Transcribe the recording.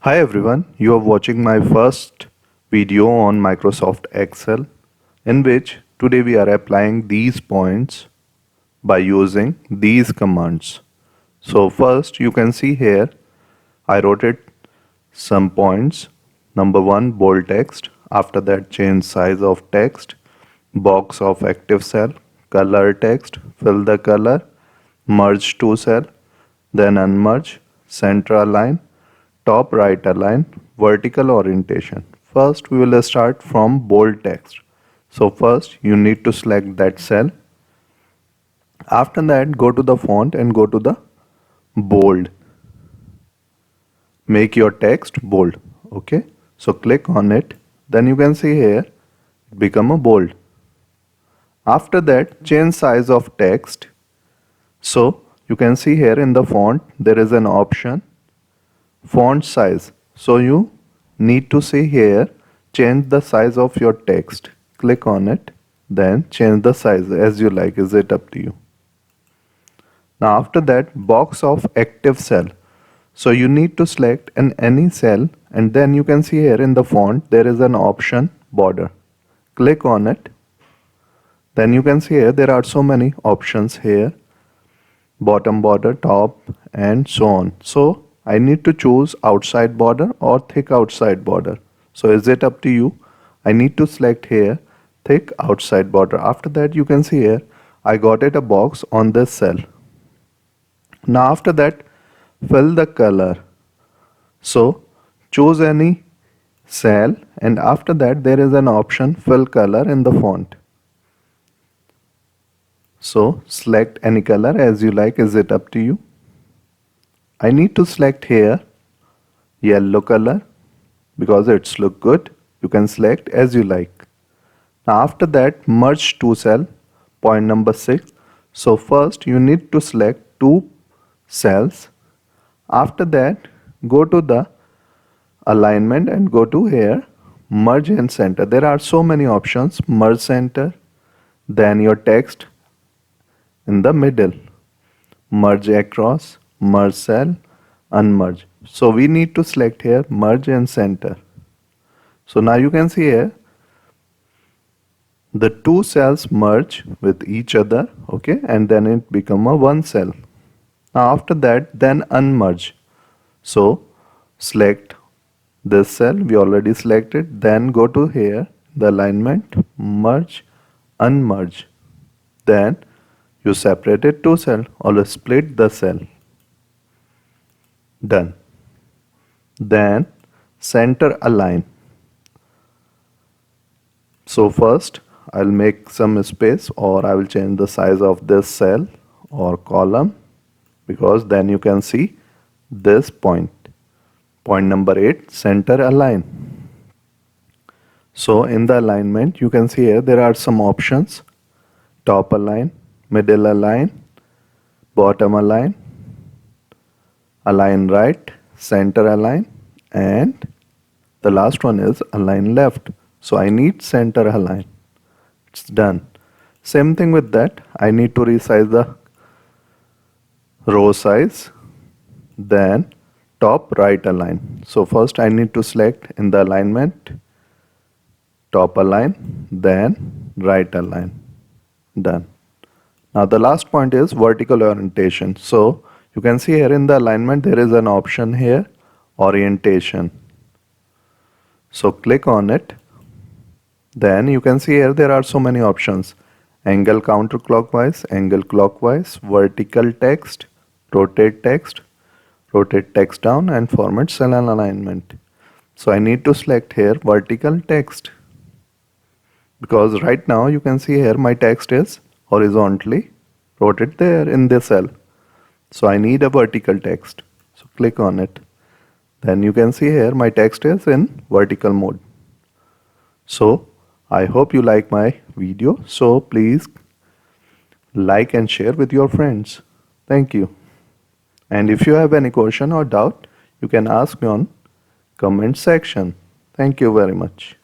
Hi everyone, you are watching my first video on Microsoft Excel in which today we are applying these points by using these commands. So first you can see here I wrote it some points. Number 1, bold text. After that, change size of text, box of active cell, color text, fill the color, merge to cell, then unmerge, center align, top right align, vertical orientation. First we will start from bold text. So first you need to select that cell. After that, go to the font and go to the bold. Make your text bold. Okay, so click on it. Then you can see here it become a bold. After that, change size of text. So you can see here in the font there is an option font size. So you need to see here change the size of your text. Click on it, then change the size as you like. Is it up to you? Now after that, box of active cell. So you need to select any cell and then you can see here in the font there is an option border. Click on it. Then you can see here there are so many options here, bottom border, top and so on. So I need to choose outside border or thick outside border. So is it up to you? I need to select here thick outside border. After that you can see here I got it a box on this cell. Now after that, fill the color. So choose any cell and after that there is an option fill color in the font. So select any color as you like. Is it up to you? I need to select here yellow color because it's look good. You can select as you like. Now after that, merge to cell, point number 6. So first you need to select two cells. After that, go to the alignment and go to here merge and center. There are so many options. Merge center, then your text in the middle, merge across, merge cell, unmerge. So we need to select here merge and center. So now you can see here the two cells merge with each other, okay, and then it become a one cell. Now after that, then unmerge. So select this cell, we already selected, then go to here the alignment, merge, unmerge, then you separated two cell or split the cell. Done. Then center align. So first I'll make some space or I will change the size of this cell or column because then you can see this point. Point number 8, center align. So in the alignment you can see here there are some options: top align, middle align, bottom align, align right, center align, and the last one is align left. So I need center align. It's done. Same thing with that. I need to resize the row size, then top right align. So first I need to select in the alignment top align, then right align. Done. Now the last point is vertical orientation. So you can see here in the alignment there is an option here, orientation. So click on it. Then you can see here there are so many options: angle counterclockwise, angle clockwise, vertical text, rotate text down, and format cell and alignment. So I need to select here vertical text because right now you can see here my text is horizontally rotated there in this cell. So I need a vertical text. So click on it. Then you can see here my text is in vertical mode. So I hope you like my video. So please like and share with your friends. Thank you. And if you have any question or doubt, you can ask me on comment section. Thank you very much.